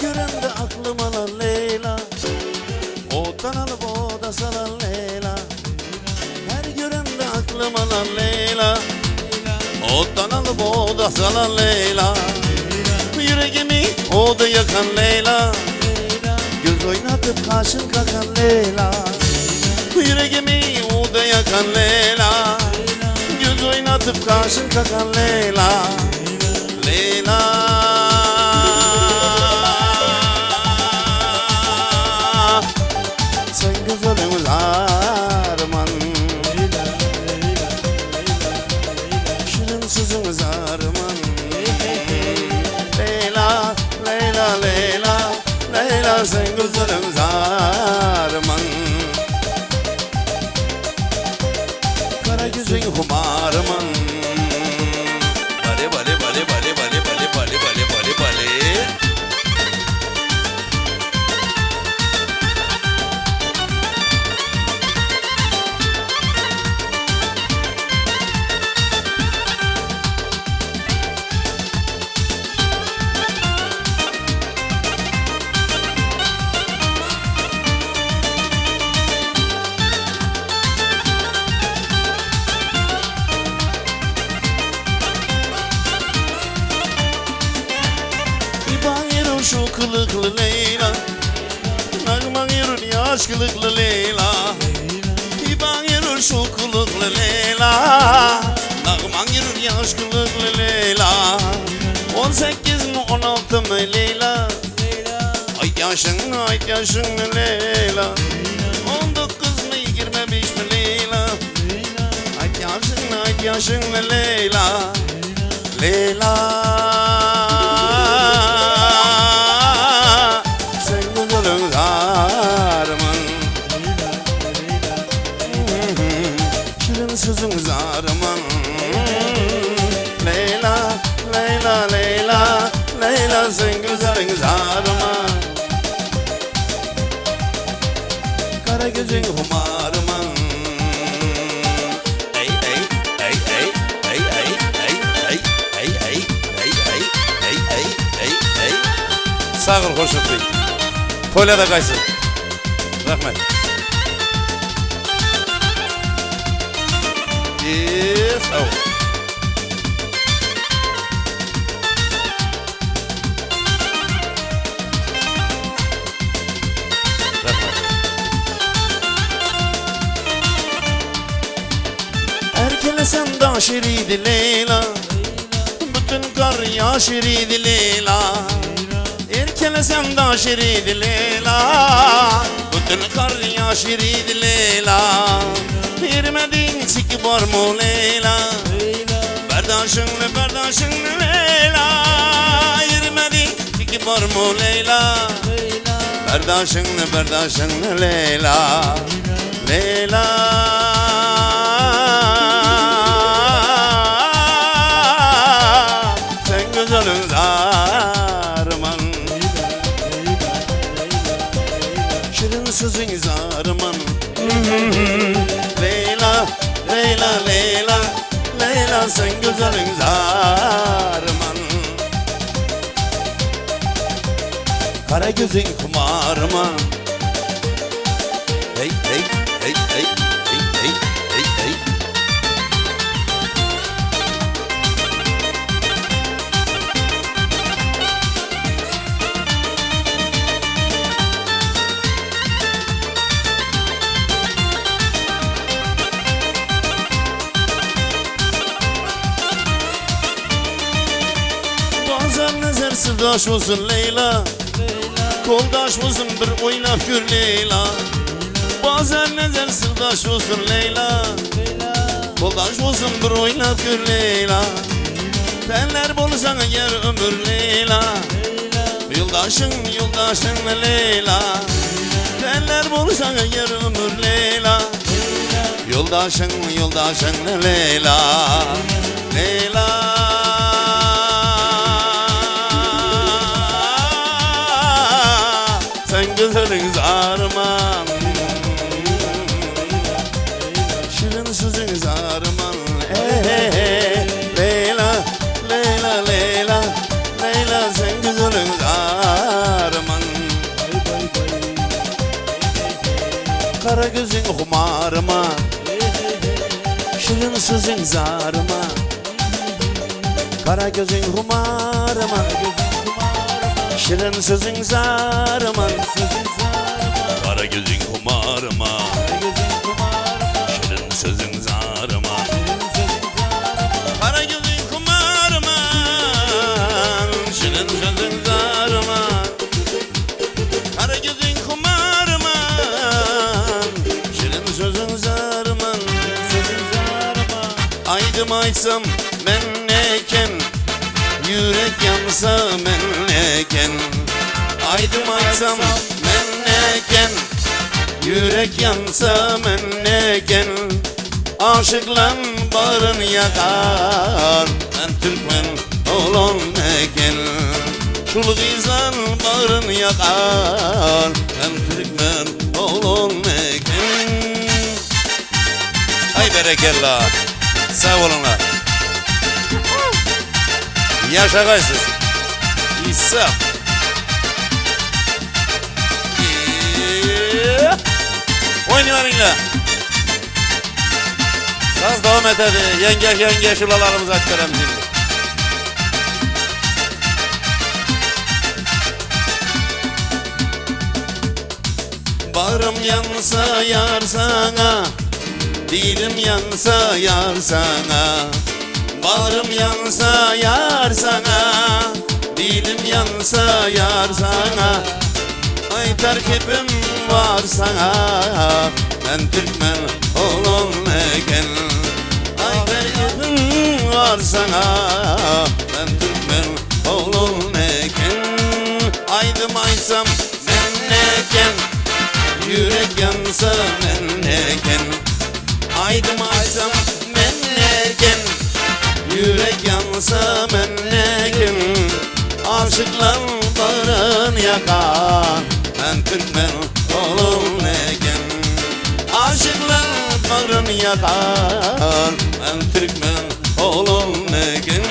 görende aklım alar Leyla, odan alıp oda salar Leyla. Her görende aklım alar Leyla, odan alıp oda salar Leyla. Yüreğimi oda yakan Leyla, göz oynatıp kaşın kakan Leyla. Yüreğimi oda yakan Leyla, göz oynatıp kaşın kakan Leyla. Leyla, sen güzelim zarman, şirin sözün zarman. Leyla, Leyla, Leyla, Leyla, sen güzelim zarman. Kara gözün humarman. Bale bale bale bale bale bale bale bale bale bale. Şu kılıklı Leyla, nağman yürür yaş kılıklı Leyla. İban yürür şu kılıklı Leyla, nağman yürür yaş kılıklı Leyla. 18 mi 16 mı Leyla, ay yaşın Leyla. 19 mı 25 mi Leyla, ay yaşın Leyla. Leyla, sözün zarman. Leyla, Leyla, Leyla, Leyla, sen güzelin zarman. Kara gözün humarman. Ey ey ey ey ey ey ey ey ey ey ey ey ey ey ey. Sağ ol Hoşnut Bey. Polya'da kaysın. Rahmet. Sağ ol. Erkelesen daşiriydi Leyla, bütün kar yaşiriydi Leyla. Erkelesen daşiriydi Leyla, bütün kar yaşiriydi Leyla. Vermedin siki var mı Leyla, berdaşınlı Leyla. Vermedin siki var mı Leyla, berdaşınlı Leyla. Leyla, sen güzelin zarman, şirin sözün zarman. Leyla, Leyla, Leyla, Leyla, sen güzelin zarman. Kara gözün kumarman. Hey hey hey hey hey hey hey hey. Bazen nezer sırdaş olsun Leyla, koldaş olsun bir oynap gör Leyla. Bazen nezer sırdaş olsun Leyla, koldaş olsun bir oynap gör Leyla. Tenler bolsan yer ömür Leyla, yoldaşın Leyla. Tenler bolsan yer ömür Leyla, yoldaşın Leyla. Leyla, sen güzelin zarman, şirin sözün zarman. Leyla, Leyla, Leyla, Leyla, sen güzelin zarman. kumarıma, şirin sözün zarıma, kara gözün kumarıma, şirin sözün zarıma, kara gözün kumarıma, şirin sözün zarıma, kara gözün kumarıma, şirin sözün zarıma, kara gözün kumarıma, şirin sözün zarıma, aydım aysam ben neken, yürek yansa ben neken, aydım aysam ben neken, yürek yansa ben neken, aşıklan bağrın yakar, ben Türkmen olan neken, şul gizan bağrın yakar, ben Türkmen olan neken. Ay berekellah, sağ olunlar. Yaşa kaysız. İsa. Oynayalım. Saz devam et hadi. Yenge şulalarımızı aç görelim şimdi. Bağrım yansa yar sana, dilim yansa yar sana, bağrım yansa yar sana, dilim yansa yar sana, ay terkibim var sana, ben Türkmen olan neken, ay terkibim var sana, ben Türkmen olan neken, aydım aysam ben neken, yürek yansa ben neken, aydım aysam ben neken, yürek yansa ben neken, aşıklar bağrın yakar, ben Türkmen oğlum neken, aşıklar bağrın yakar, ben Türkmen oğlum neken.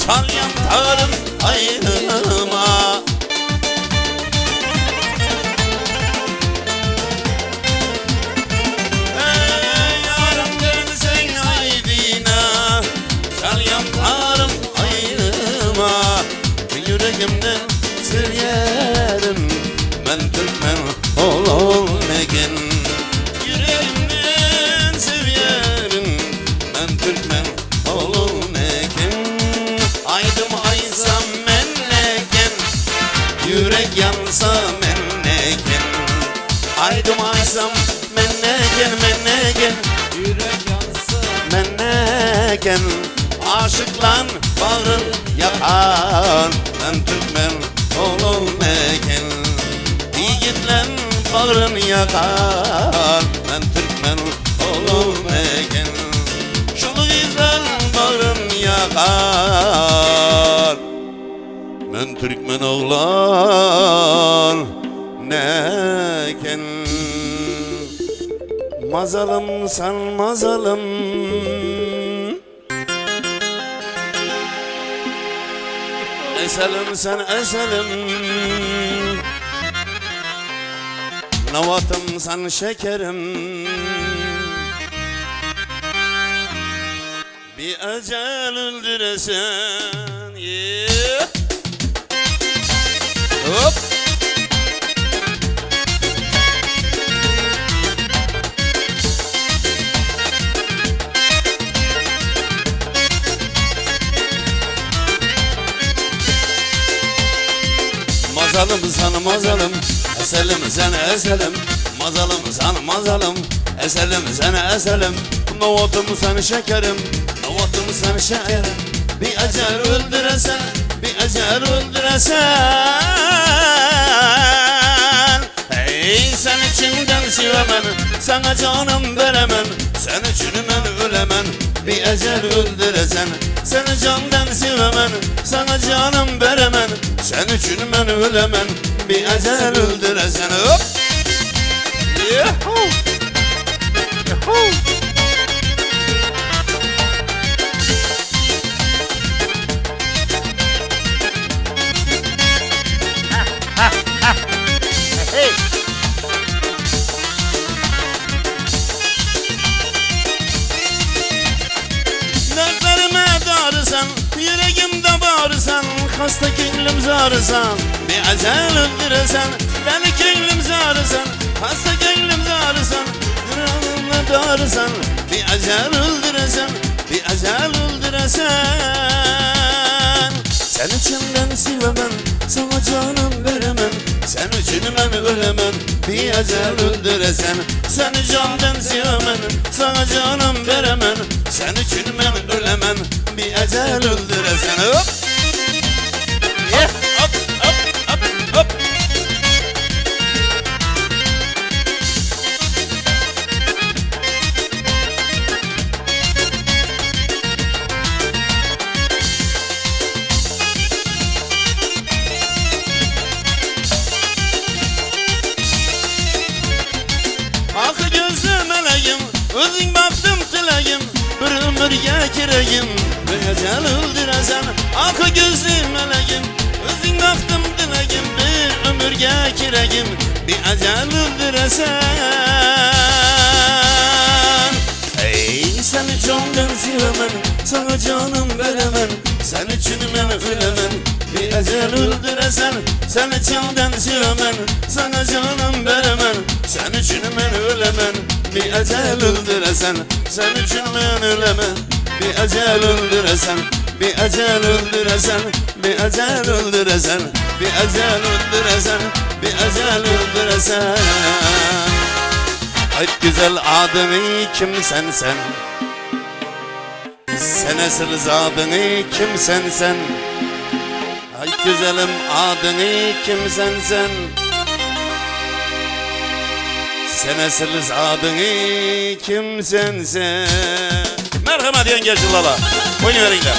Çal yantarım ayrılıma, yarım gelsen aydına, çal yantarım ayrılıma, yüreğimden sır yerim, ben Türkmen oğlum neken, yüreğimden sır yerim, ben Türkmen oğlum neken, aydım aysam men neken, yürek yansa men neken, aydım aysam men neken, yürek yansa men neken, aşıklan bağrın yakar, ben Türkmen oğlum neken, yiğitlen bağrın yakar, ben Türkmen oğlum neken, şunu güzel bağrın yakar, ben Türkmen oğlan neken. Mazalım sen mazalım, eselim sen eselim, navatım sen şekerim, bir ecel öldüresen, yeah. Hop. Mazalım sana mazalım, eselim sana eselim, mazalım sana mazalım, eselim sana eselim, navatım sana şekerim, navatım sana şekerim, bir ecel öldüresen, bir ecel öldüresen, hey sen içinden sevemem, sana canım veremem. Sen için ben ölemem, bir ecel öldüresen. Seni candan sevemem, sana canım veremem. Sen için ben ölemem, bir ecel öldüresen. Hop! Yahoo! Yahoo! Hey! Dertlerime darısan, yüreğimde bağırsan, hasta gönlüm zarısan, bir ecel öldüresen. Beni gönlüm zarısan, hasta gönlüm zarısan, yüreğimde darısan, bir ecel öldüresen, bir ecel öldüresen. Sen içimden sevemem, sana canım veremem. Sen için ben ölemem, bir ecel öldüresen. Seni candan sevemem, sana canım veremem. Sen için ben ölemem, bir ecel öldüresen. Hop! Yeah. Hop, hop, hop, hop. Akı gözlü meleğim, özün baktım dileğim, bir ömürge gireyim, bir ecel öldüresen. Akı gözlü meleğim, özün baktım dileğim, bir ömürge gireyim, bir ecel öldüresen. Ey seni candan sevemem, sana canım veremem. Sen için ben ölemem, bir ecel öldüresen. Seni candan sevemem, sana canım veremem. Sen için ben ölemem, bir ecel öldüresen. Sen için ben ölemem, bir ecel öldüresen. Bir ecel öldüresen, bir ecel öldüresen. Bir ecel öldüresen, bir ecel öldüresen. Ay güzel adını kimsen sen? Sen esir zadını kimsen sen? Ay güzelim adını kimsen sen? Sen esir zadını kimsen sen? Merhamet diyen genç lala. Oyunu verin de.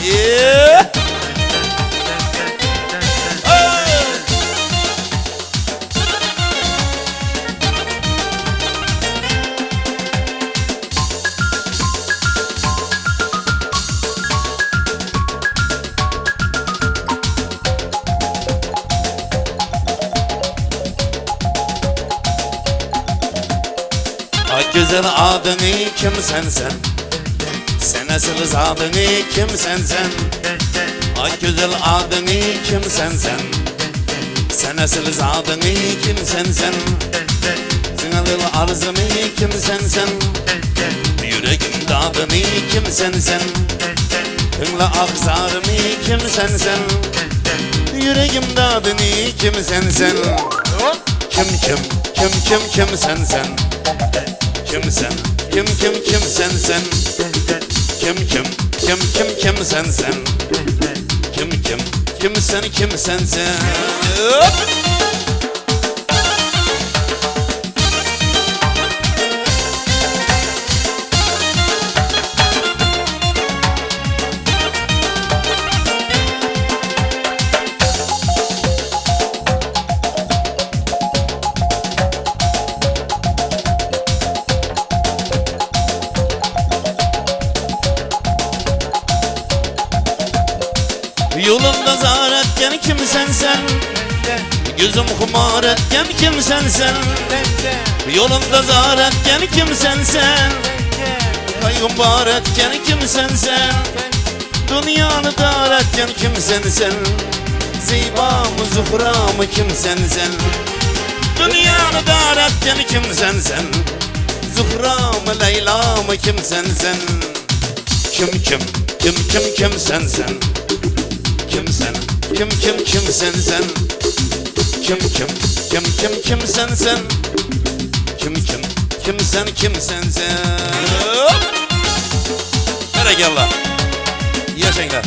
Yeah. Ay güzel adını kimsen sen? Sen asıl zadını kimsen sen? Ay güzel adını kimsen sen? Sen asıl zadını kimsen sen? Sınavlı arzımı kimsen sen? Yüreğimde adını kimsen sen? Hınla akzarımı kimsen sen? Yüreğimde adını kimsen sen? Kimsen sen? Kimsen, kimsen sen? Kimsen sen? Kimsen sen? Hop! Yolumda zar etken kimsen sen? Gözüm kumar etken kimsen sen? Yolumda zar etken kimsen sen? Kaygımbar etken kimsen sen? Dünyanı dar etken kimsen sen? Zeybamı zuhramı kimsen sen? Dünyanı dar etken kimsen sen? Zuhramı Leyla'mı kimsen sen? Kimsen sen? Kimsen? Kimsen sen? Kimsen sen? Kimsen sen? Berekallah. Yaşayınlar.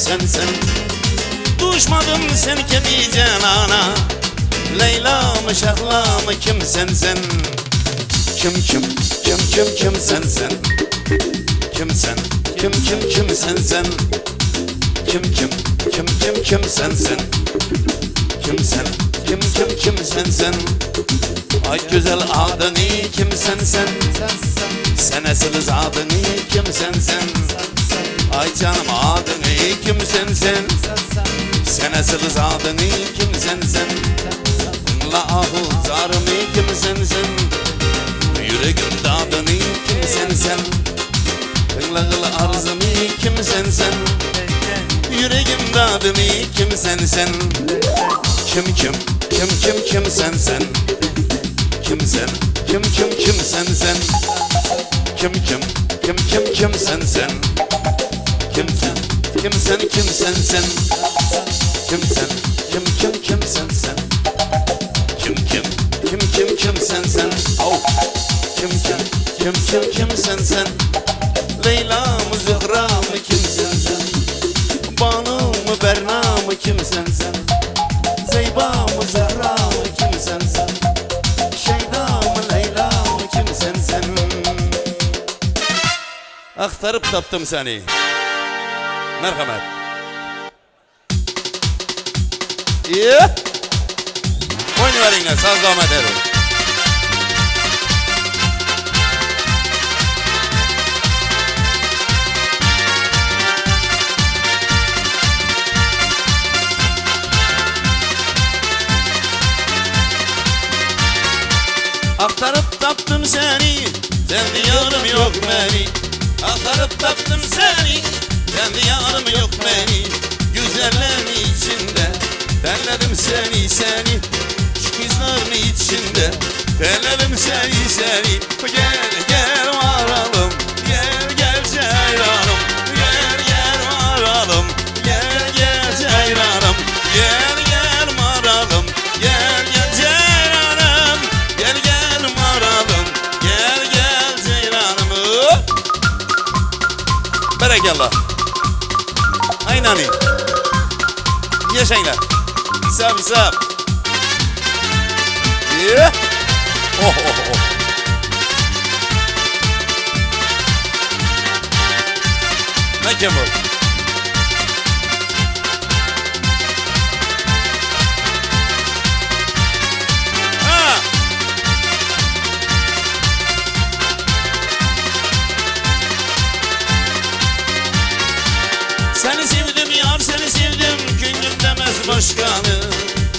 sensen. Düşmadım sen kedi canana, Leyla mı Şahla mı kim sensen? Kim sensen? Kimsen? Kim sensen? Kim sensen? Kim sensen? Ay güzel adını kim sensen? Sen asıl adını kim sensen? Ay canım adını kim sensen? Sen asıl adını kim sensen? La ahu zarımı kim sensen? Yüreğimde adını kim sensen? Kıngla arzımı kim sensen? Yüreğimde adını kim sensen? Kim sensen? Kimsen? Kim sensen? Kim sensen? Kimsen? Kim sensen? Kimsen? Kim sensen? Kim sensen? Au! Kim sensen? Leyla mı Zühra mı kim sensen? Banu mu Berna mı kim sensen? Zeyba mı Zehra mı kim sensen? Şeyda mı Leyla mı kim sensen? Aktarıp taptım seni. Merhamet. Yeah. Oynayın yine saz devam ederim. Aktarıp taptım seni, sen diyarım yok beni. Aktarıp taptım seni, sen diyarım yok beni. Güzellerin içinde terledim seni. Şu kızların içinde terledim seni. Gel varalım, gel ceylanım. Gel varalım, gel ceylanım. Gel varalım, gel ceylanım. Gel varalım, gel ceylanım. Berekallah. Aynen. Yaşayınlar. İsab. Yeah. Oh. Ne Kemal? Ha. Seni sevdim yar, seni sevdim, gönlüm demez başkanı.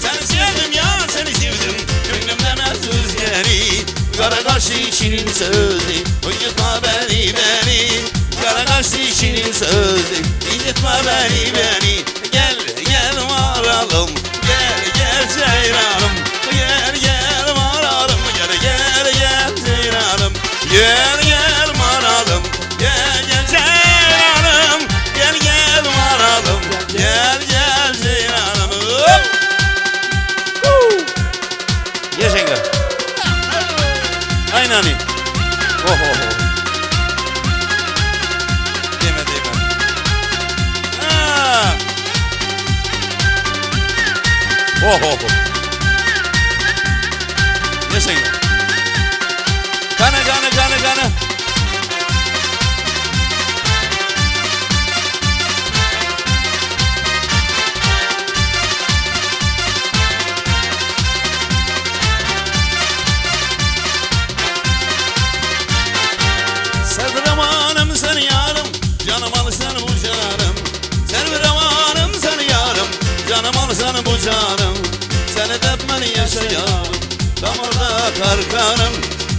Seni sevdim yar, seni sevdim, gönlüm demez özgeri. Kara kaşlı şirin sözü, uyutma beni. Kara kaşlı şirin sözü, uyutma beni. Gel varalım, gel ceylanım. Gel varalım, gel ceylanım. Gel varalım, gel ceylanım. Gel varalım, gel ceylanım. Yaşayınlar. Aynen. Oh. Deme. Ha. Oh. Yaşayınlar. Kana. Sevramanım sen yarım, canım al sen bu canım. Sevramanım sen yarım, canım al sen bu canım. Seni de ben yaşayarım, damarda karkanım.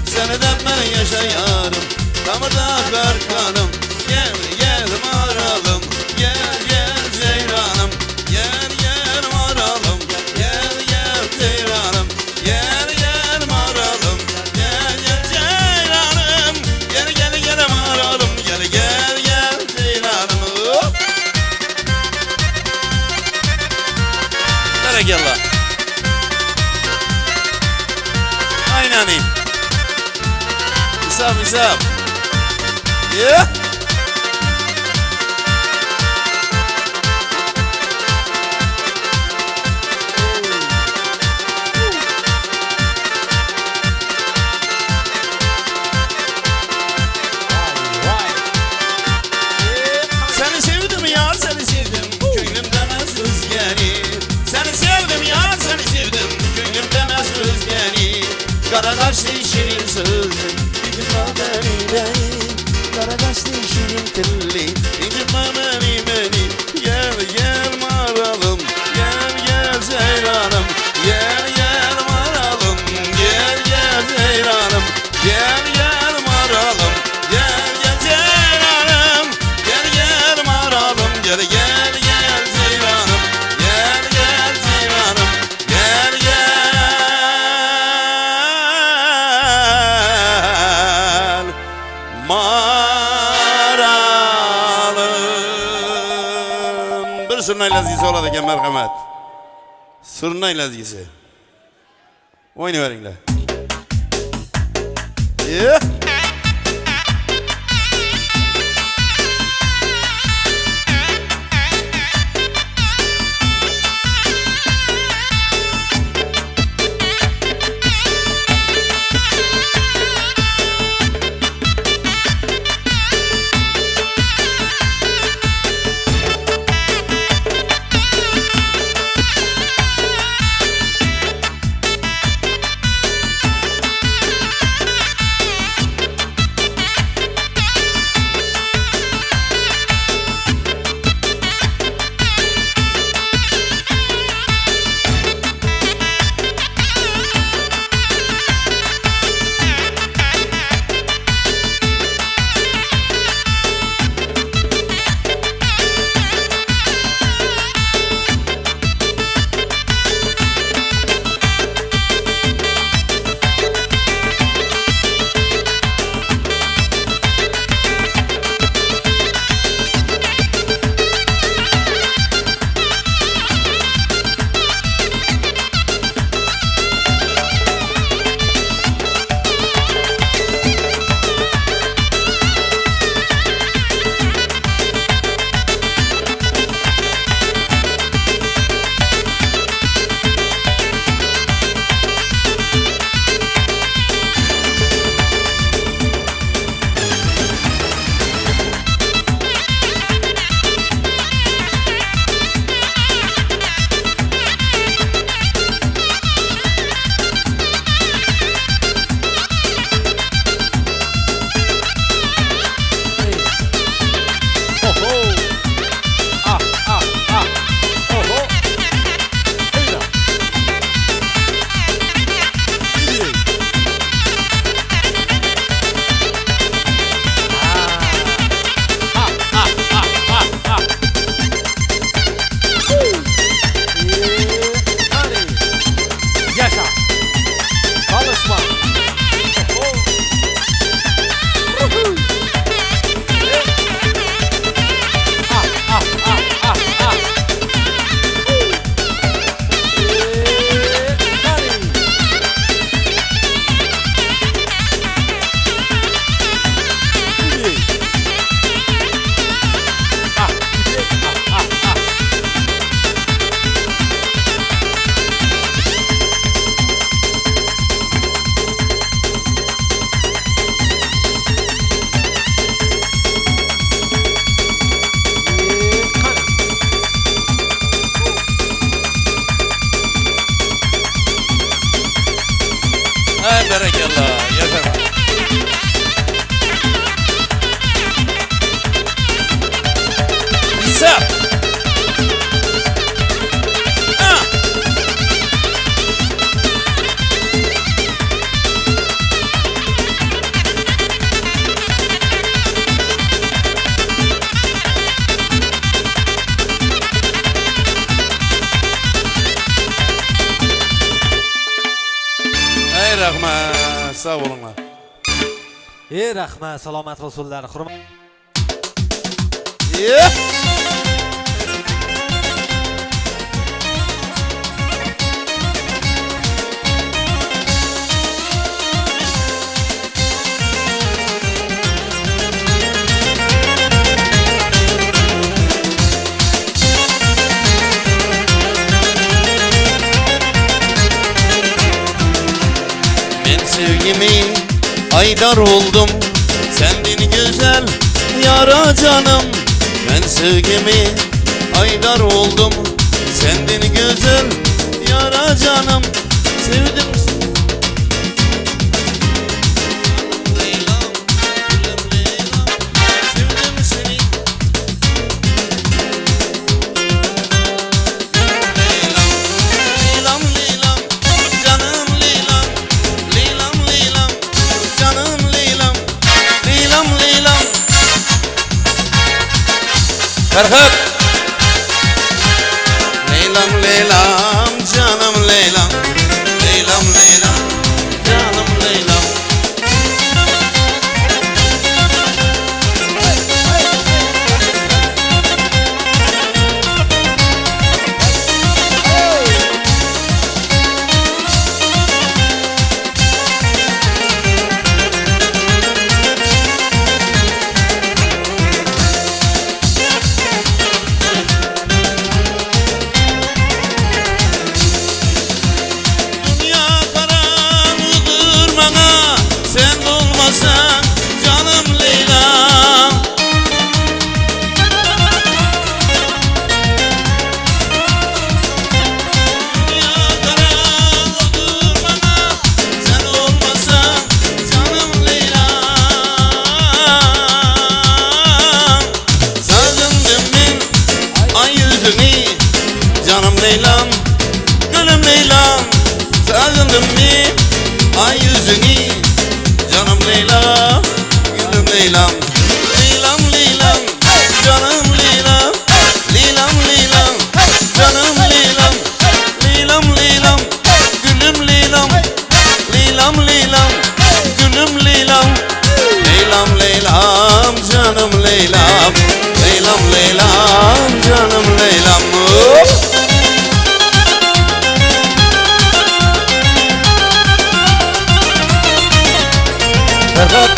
Seni de ben yaşayarım, damarda karkanım. Gel varalım, gel ceylanım. Gel varalım, gel ceylanım. Gel varalım, gel ceylanım. Gel varalım, gel ceylanım. Berekallah. Aynen. İsab. Yeah. kaşlı şirin telli incitme beni Gel gel maralım gel gel ceylanım Gel gel maralım gel gel ceylanım Gel gel maralım gel gel ceylanım Gel gel maralım gel gel gel ceylanım Gel gel ceylanım gel gel maralım. Bir surnay lazgisi oladı eken merhamet. Surnay lazgisi. Oynayıveringlar. Yeah. Berekallah. Yaşa. İsa. Rahmat, sağ olunlar. Rahmat, salomat bo'lsinlar. Hurmat. Sevgimi aydar oldum, sendin güzel yara canım. Ben sevgimi aydar oldum, sendin güzel yara canım. Sevdim Leylam, gülüm Leylam. Ferhat. Leylam Leylam canım Leylam. Leylam Leylam canım Leylam. Canım Leylam, gülüm Leylam, sağındım mi ay yüzünü? Canım Leylam, gülüm Leylam. Leylam Leylam, canım Leylam. Leylam Leylam, canım Leylam. Leylam Leylam, gülüm Leylam. Leylam Leylam, gülüm Leylam. Leylam Leylam, canım Leylam. Leylam Leylam, canım Leylam. Ferhat.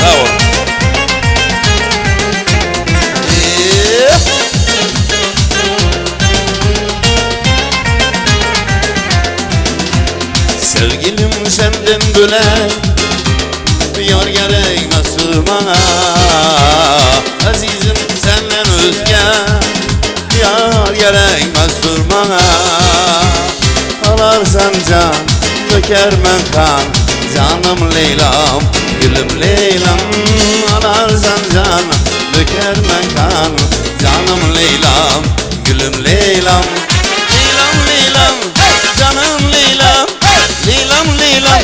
Sağ ol. Sevgilim senden böyle yar gerekmez bana. Azizim senden özge yar gerekmez bana. Alarsan can dökermen kan, canım Leylam, gülüm Leylam. Alarsan can dökermen kan, canım Leylam, gülüm Leylam. Leylam Leylam, canım Leylam. Leylam Leylam,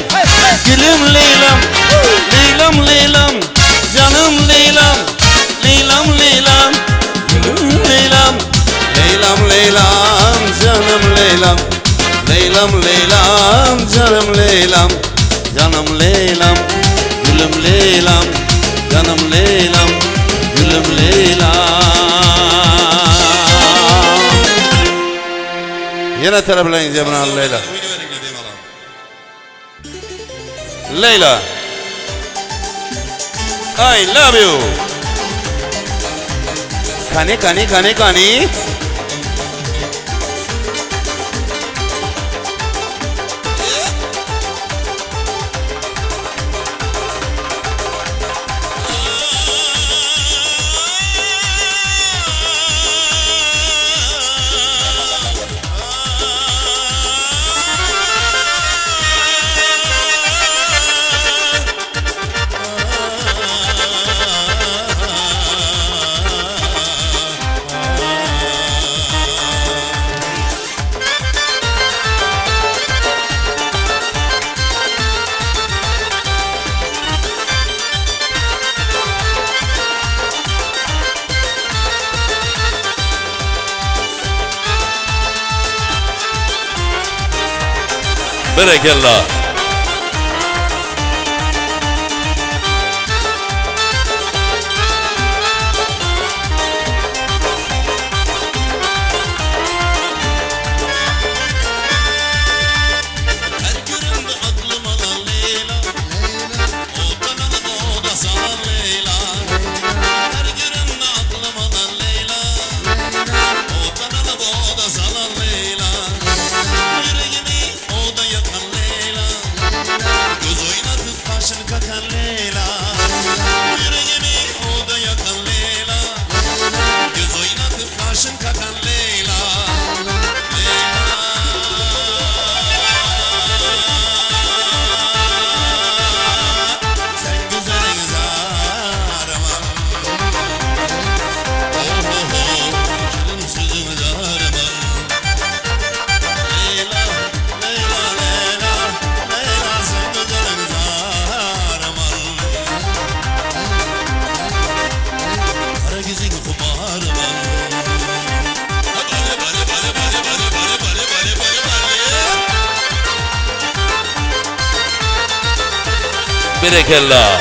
gülüm Leylam. Leylam Leylam, canım Leylam. Leylam Leylam, gülüm Leylam. Leylam Leylam, canım Leylam. Leylam Leylam, canım Leylam. Canım Leylam, gülüm Leylam. Canım Leylam, gülüm Leylam. Yine taraflayın Cemil Leyla. Leyla, I love you. Kani kani kani kani. Berekallah. Leyla, yüreğimi o da yakan Leyla. Berekallah.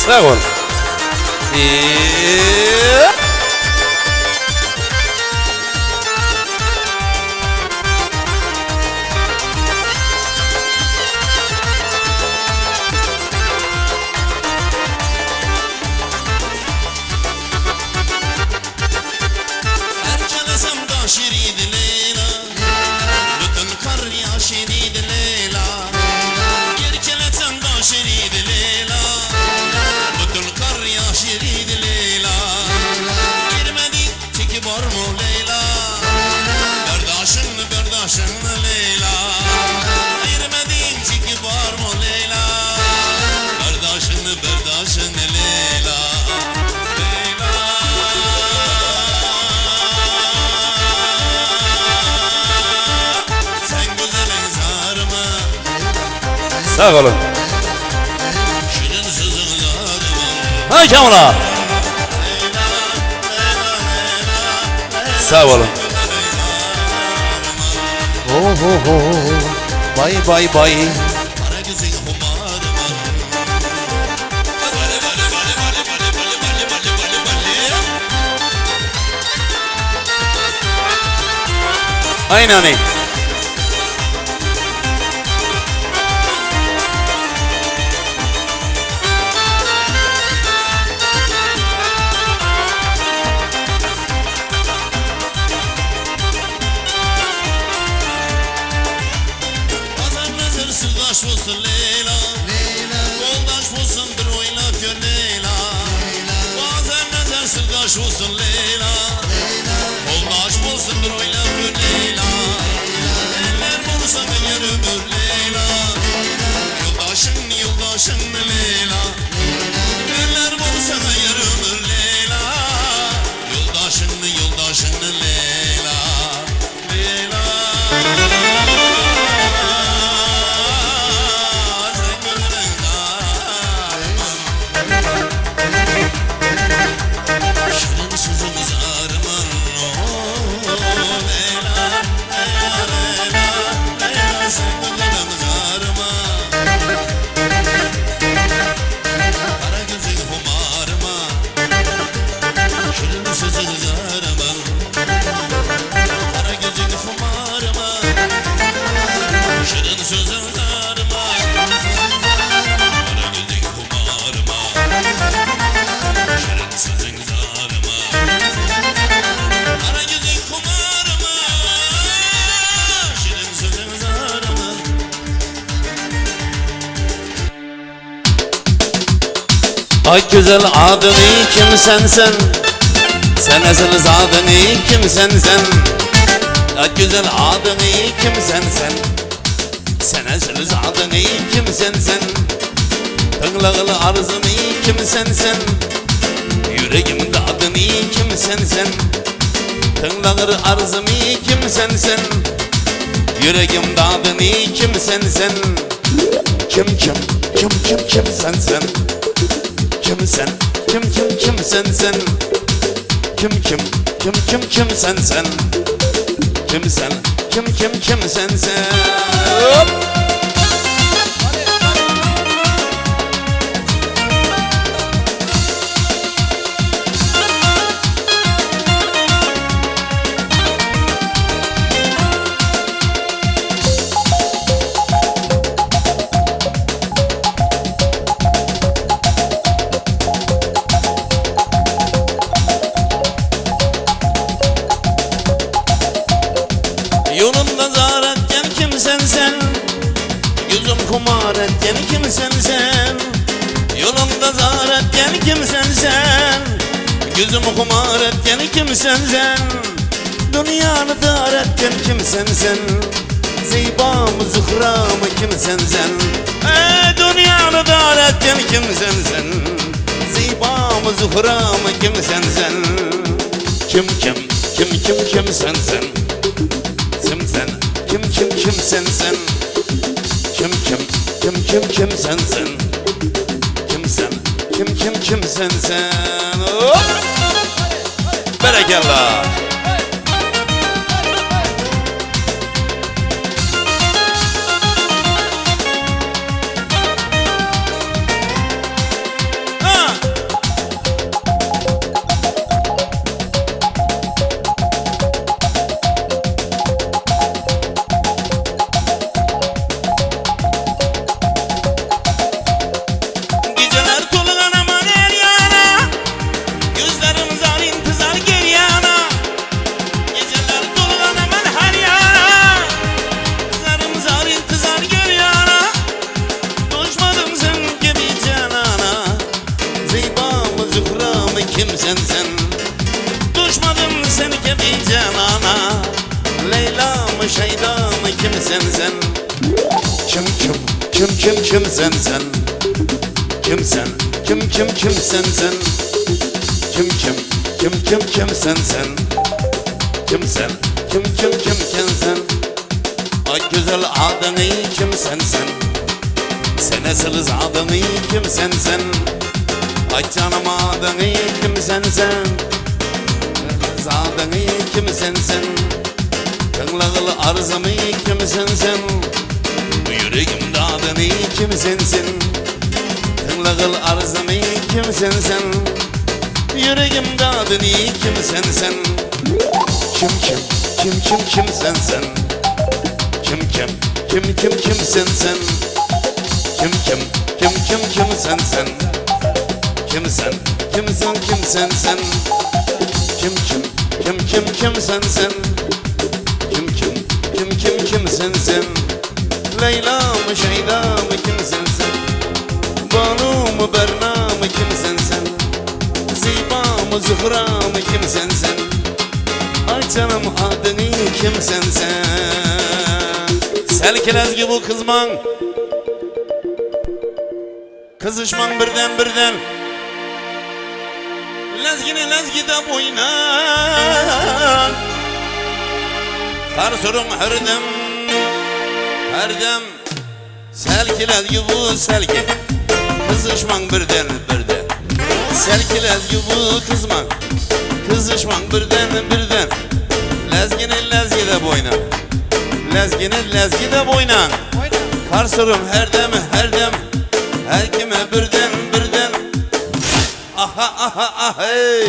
Sağ ol. Sağ olun. Hay Kamala. Sağ olun. Bay bay bay. Aynen öyle. Sırdaş olsun Leyla, yoldaş olsun bir oynak gör Leyla. Bazen nezer sırdaş olsun Leyla, yoldaş olsun bir oynak gör Leyla. Eller bulursa eğer ömür Leyla, yoldaşın Leyla. Eller bulursa eğer ömür Leyla, yoldaşın Leyla. Leyla. Ay güzel adını kim sensen, sen asıl zadını kim sensen. Ay güzel adını kim sensen, sen asıl zadını kim sensen. Tığlağılı arzını kim sensen, yüreğimde adını kim sensen. Tığlağılı arzını kim sensen, yüreğimde adını kim sensen. Kim sen sen? Kim sen? Kim sen sen? Kim sen sen? Kim sen? Kim sen sen? Hop! Yolunda zar etken kimsen sen? Yüzüm kumar etken kimsen sen? Yolunda zar etken kimsen sen? Yüzüm kumar etken kimsen sen? Dünyanı dar etken kimsen sen? Zeybam-ı Zuhram kimsen sen? Dünyanı dar etken kimsen sen? Zeybam-ı Zuhram kimsen sen? Kim sen sen? Kim sen? Kim sen sen? Kim sen sen? Kim sen sen? Hop! Berekallah. Kimsen sen? Düşmadım seni gibi canana. Leyla mı Şeyda mı kimsen sen? Kim sen sen? Kim sen? Kimsen sen? Kim sen sen? Kim sen? Ay güzel adını kimsen sen? Sen esiliz adını kimsen sen? Ay canım adını kimsen sen? Zadını kimsen sen? Kınlağılı arzımı kimsen sen? Bu yüreğimde adını kimsen sen? Kınlağılı arzımı kimsen sen? Yüreğimde adını kimsen sen? Kimsen sen? Kimsen sen? Kimsen sen? Kimsen sen? Kimsen sen? Kimsen sen? Leyla mı Şeyda mı kimsen sen? Banu mu Berna mı kimsen sen? Ziba mı Zuhra mı kimsen sen? Ay canım adını kimsen sen? Selkiler gibi kızman, kızışman birden Lezgide boynan Kar sorun her dem Selkiler gibi selki Kızışman birden Selkiler gibi kızışman birden Lezgide boynan Kar sorun her dem Her kime birden aha hey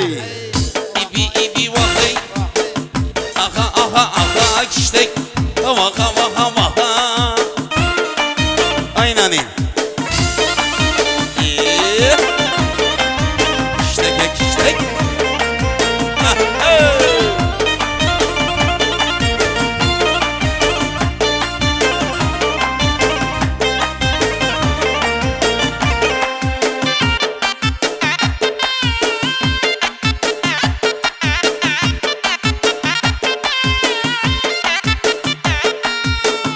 İbi vahey aha kiştek vaka aynen kiştek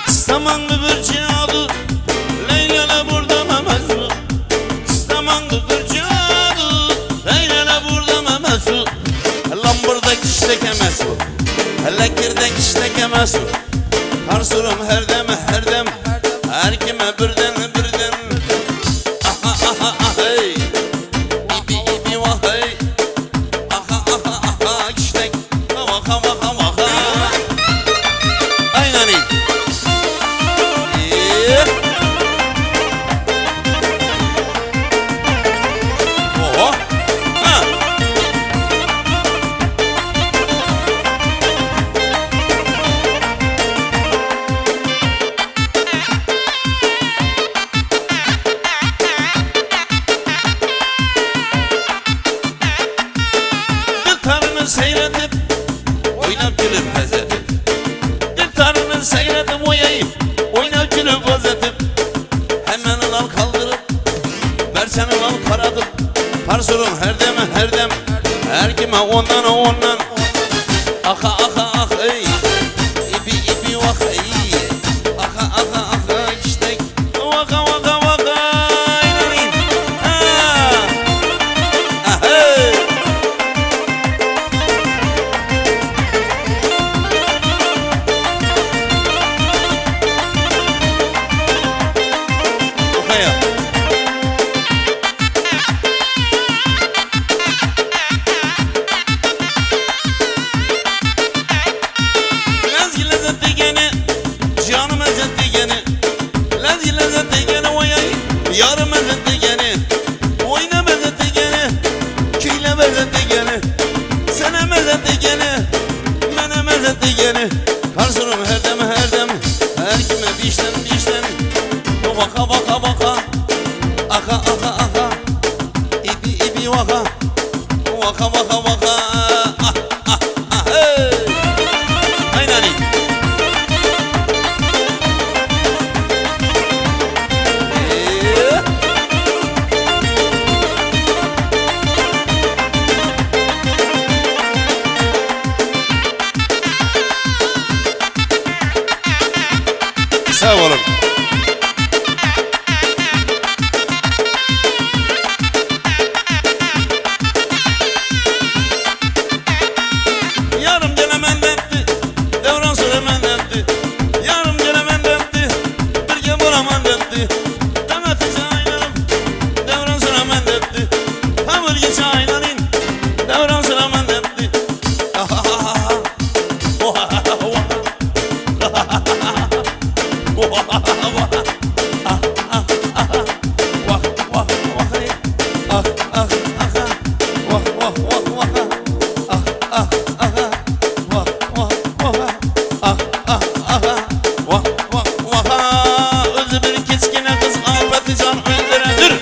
Samanlı bir cadı Leyla'la burada memesu Samanlı bir cadı Leyla'la burada memesu Lambırda kiştek emesu Lekirde kiştek emesu Harsurum her dem Her kime birden Gitarını seyredip oynap gülüp gazetip, gitarını seyredip oynap gülüp gazetip, hemen al kaldırıp versene al karadıp, parsurun her dem her kime ondan aka ey ipi vak ey aka işte vaka inanin hey. Okaya yarım ezeti gene, oyna mezeti gene, küyle mezeti gene, sene mezeti gene, mene mezeti gene. Karşılım her dem, her kime bişten, vaka, aka, ipi vaka, hey. Aynani. Sağ olun. Yarım gelemen detti, devran söylemen detti. Yarım gelemen detti, bir gem olaman detti. Demetice aynanım, devran söylemen detti. Hamur geçe aynanın, devran söylemen detti. Özü bir keçkine kız Patlıcan öldüredir.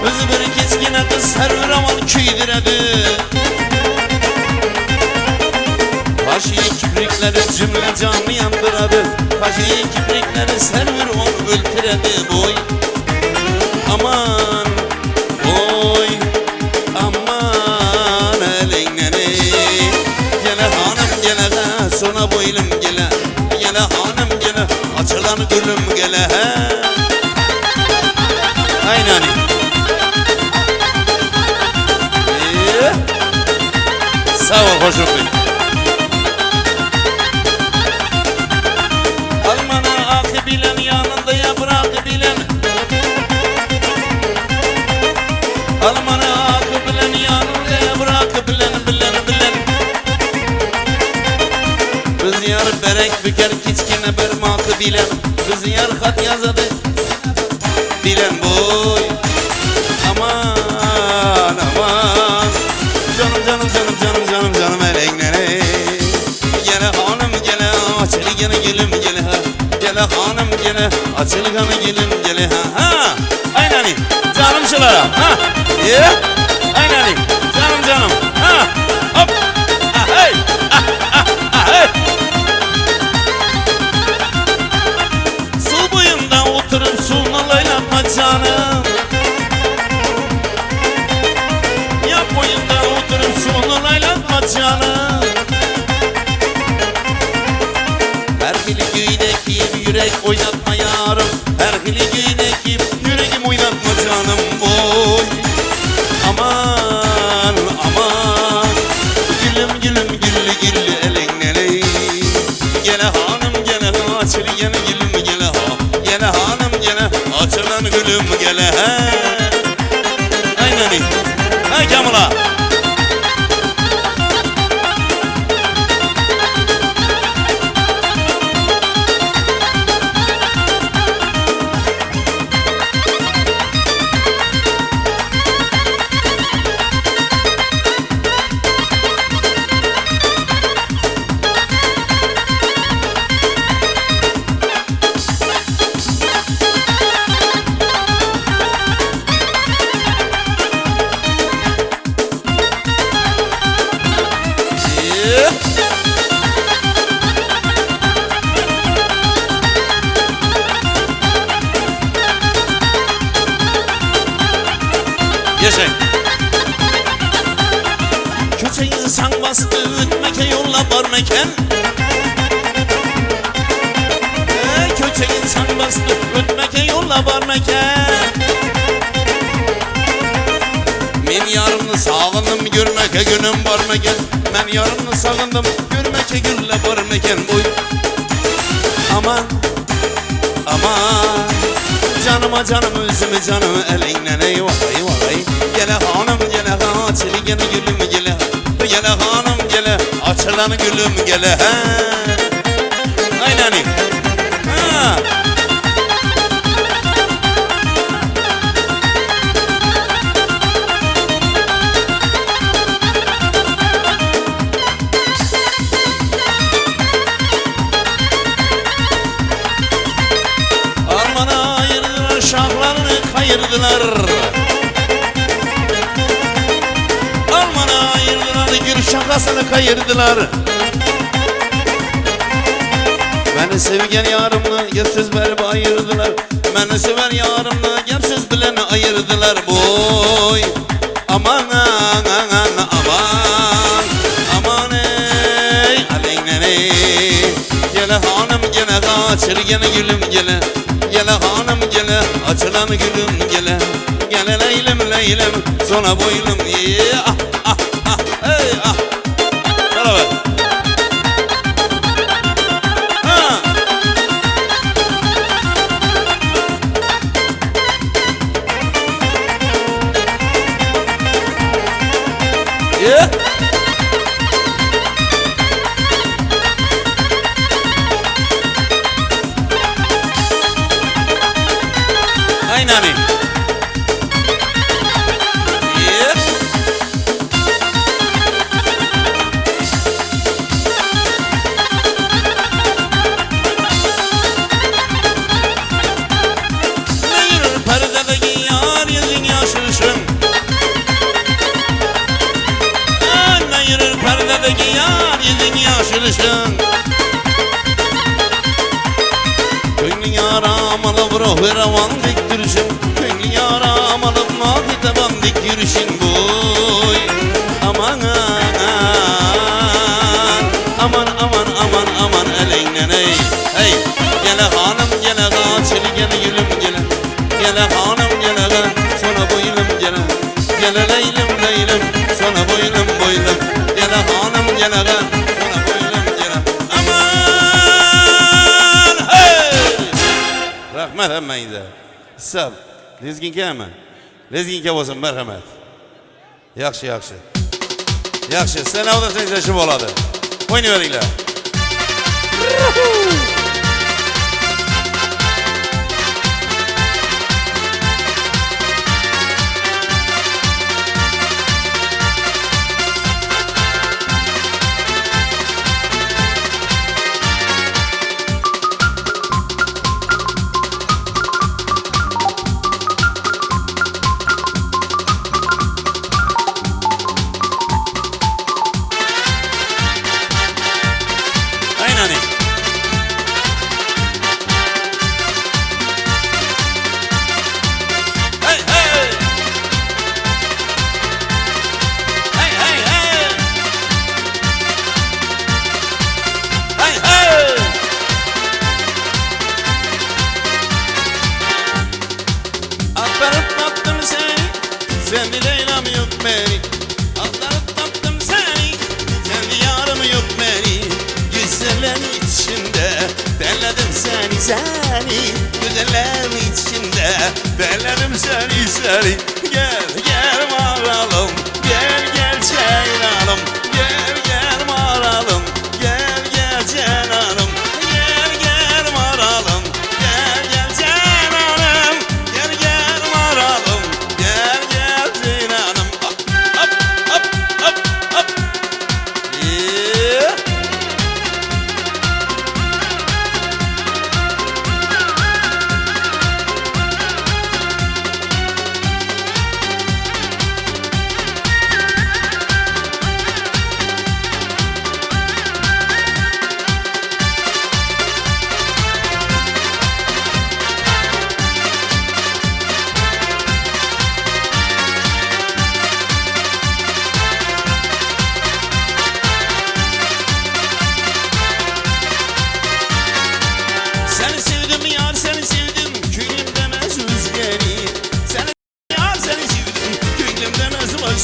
Özü bir keçkine kız Server aman küydüredir. Kaşıyı kibrikleri cümle canı yandıradı. Kaşıyı kibrikleri Server onu öldüredi boy. Aman oy aman elinleri. Gele hanım gele sona boylum gele. Gele hanım gele açılan gülüm gele. Aynen. Sağ ol hoşum benim. Almana akı bilen yanında yaprak bilen. Almana akı bilen yanında yaprak bilen. Biz yar berek büker kiçkine bermakı bilen. Biz yar hat yazadı bilen boy. Aman canım elenlere. Gele hanım gele açılı gene gülüm gele ha. Gele hanım gele açılı gene gülüm gele ha. Aynen canım şılara ha. Aynen canım ha. Hop hey hey. Su boyunda oturup suyunu laylatma canım. Yap boyunda oturup suyunu laylatma canım. Her fili güydeki yürek oynatma yarım. Her fili güydeki yüreğim oynatma canım boy. Aman gülüm elenleri. Gele hanım gele açılı gene gülüm gele ha. Gele hanım gele açılan gülüm gele ha. Aynen. Ha Kamula. insan bastı ütmeke yolla var meken. Köçek insan bastı ütmeke yolla var meken. Men yarımını sağındım görmeke günüm var meken. Men yarımını sağındım görmeke gülle var meken. Boy aman aman canıma canım özümü canım elinden eyvah eyvah ey. Gele hanım gele açılı gele gülüm gele. Gele hanım gele açılan gülüm gele. Aynen ha. Almana ayırdılar şahlarını kayırdılar. Almana ayırdılar gül şakasını kayırdılar. Beni sevgen yarımla gemsiz verip ayırdılar. Beni sever yarımla gemsiz bileni ayırdılar. Boy aman aman aman aman ey aleynen ey. Gele hanım gele kaçır gele gülüm gele. Gele hanım gele açılan gülüm gele. Gele leylem leylem sona boylum ah ah ah hey ah. Beraber. Yeah. Aynen. Yeah. Ne yürür perdedeki yar yüzün yaşılışın. Perdedeki yar yüzün yaşılışın. Könlün yaram alıp ruhu revan dik duruşun. Könlün yaram alıp nakite ban dik yürüşün. Boy aman aman aman aman aman eleynen ey. Hey gele hanım gele kaçılı gele gülüm gele. Gele hanım gele sonra boylum gele. Gele leylem leylem sonra boylum boylum. Gele hanım gele sonra boylum gele. Aman hey. Rahmet emmeydi. Sab. Lezginke hemen. Lezginke olsun merhamet. Yaxşı yaxşı. Yaxşı. Sen avda sen seçim oladı. Oynayıveringlar. Kendi Leyla'm yok beni. Atlarıp taptım seni. Kendi yarım yok beni. Güzellerin içinde belledim seni. Güzellerin içinde belledim seni. Gel varalım. Gel Ceylanım. Gel varalım. Gel Ceylanım. Gel varalım. Gel Ceylanım. Gel varalım. Gel Ceylanım. Hop. Yeah.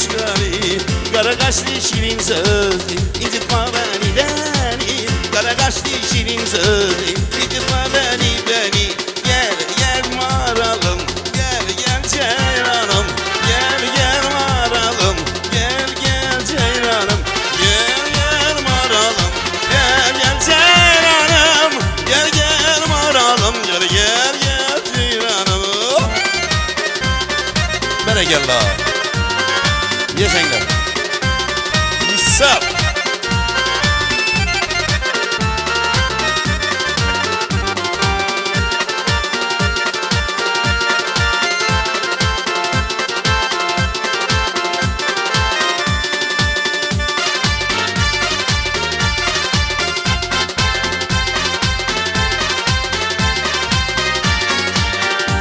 başkali Kara kaşlı şirin sözlü incitme beni beni Kara kaşlı şirin sözlü incitme beni Gel gel maralım gel ceylanım Gel maralım gel ceylanım Gel maralım gel ceylanım Gel maralım gel ceylanım Berekella Yeşenler İsap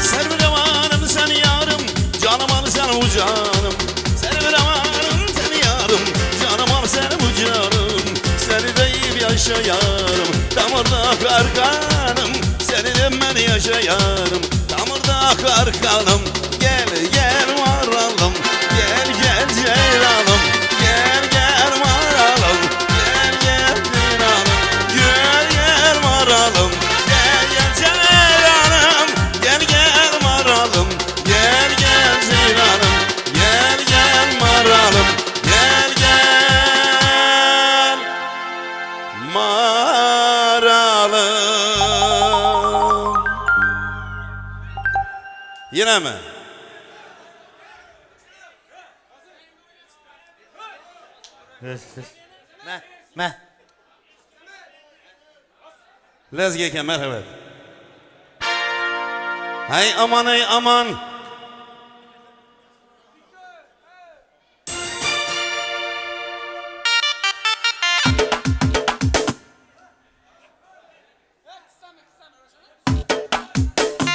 Servirevanım sen yarım Canım al sen bu canım Servirevanım sen yarım Canım al sen bu canım Seni deyip yaşayarım Damırda karkanım Seni de ben yaşayarım Damırda karkanım Gel varalım Gel ceylanım Gel varalım Gel ceylanım Gel varalım Gel ceylanım Gel maralım Gel ceylanım Gel maralım Gel maralım Yine mi? Ne? Lezgeke merhamet. Hay aman ey aman.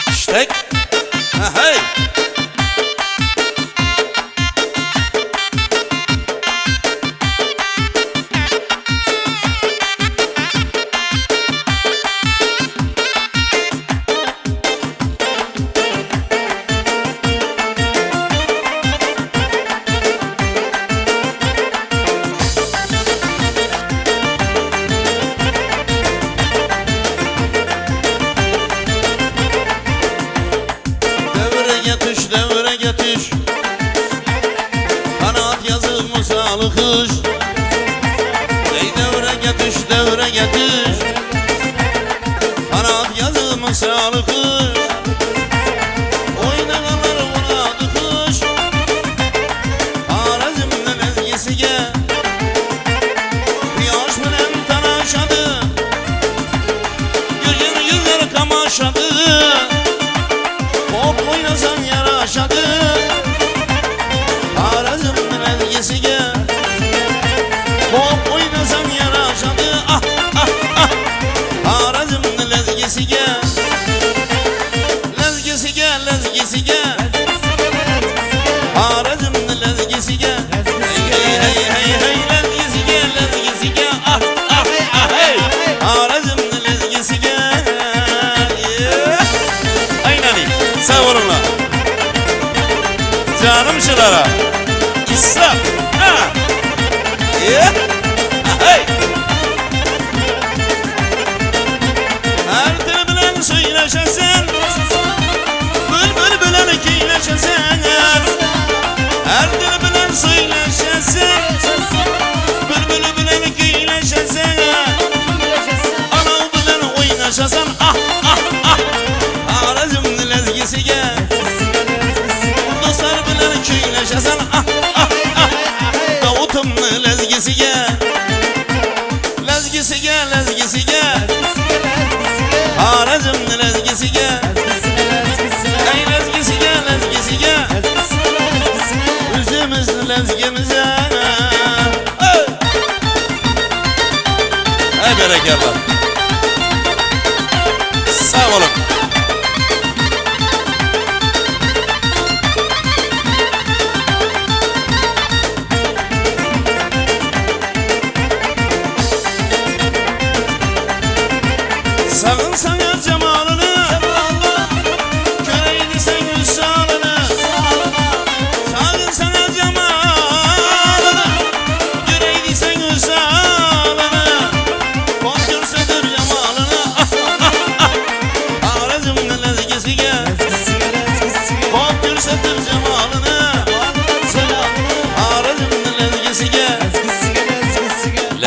İştek. Ha hey. Devre yetiş Kanat yazımı sağlı kış Ey devre yetiş Kanat yazımı sağlı kış Oynananlar uğradı kış Harazimden ezgisiye Yaş bilen tanaşadı Yüzler kamaşadı Hop oynasan yaraşadı Harazımın ezgisi gel Hop oynasan yaraşadı Ah ah ah Harazımın ezgisi gel Lezgisi gel lezgisi gel Harazımın ezgisi gel Hey hey hey hey lezgisi gel Ah ah ah hey Harazımın ezgisi gel Sağ olunla Canım şılara İslam Hey Her dil bilen söyleşesin Bülbül bilen keyleşesin Her dil bilen söyleşesin Bülbül bilen keyleşesin Anav bilen oynaşasan Ah ah ah Harazımın lezgisi gel Dostlar bilen köyleşesin Ah ah ah Davut'un lezgisi gel Lezgisi gel lezgisi gel Harazımın lezgisi gel Ey lezgisi gel lezgisi gel Üzümüz lezgimize Ey berekallah Sağ olun Sağın sana cemalını Köreydi sen hüsranını Sağın sana cemalını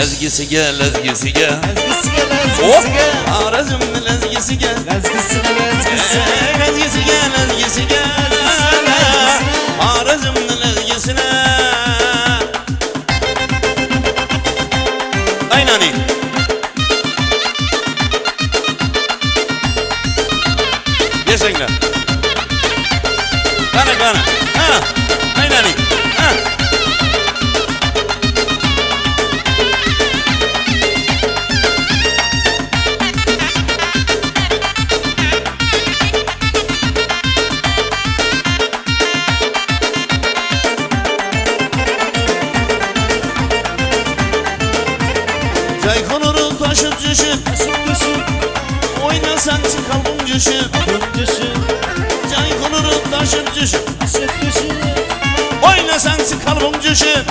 Lezgisiga, lezgisiga. Lezgisiga, Hop, lezgisiga. Xorazmni lezgisiga. Lezgisiga, lezgisiga. Lezgisiga, lezgisiga. Xorazmni lezgisine. Aynani. Yaşanglar. Qani. Ha, aynani. Ha. Cay konuru taşıp düşüp Taşıp düşüp, oynasan kalbim düşüp düşüp, Cay konuru taşıp düşüp taşıp düşüp, oynasan kalbim düşüp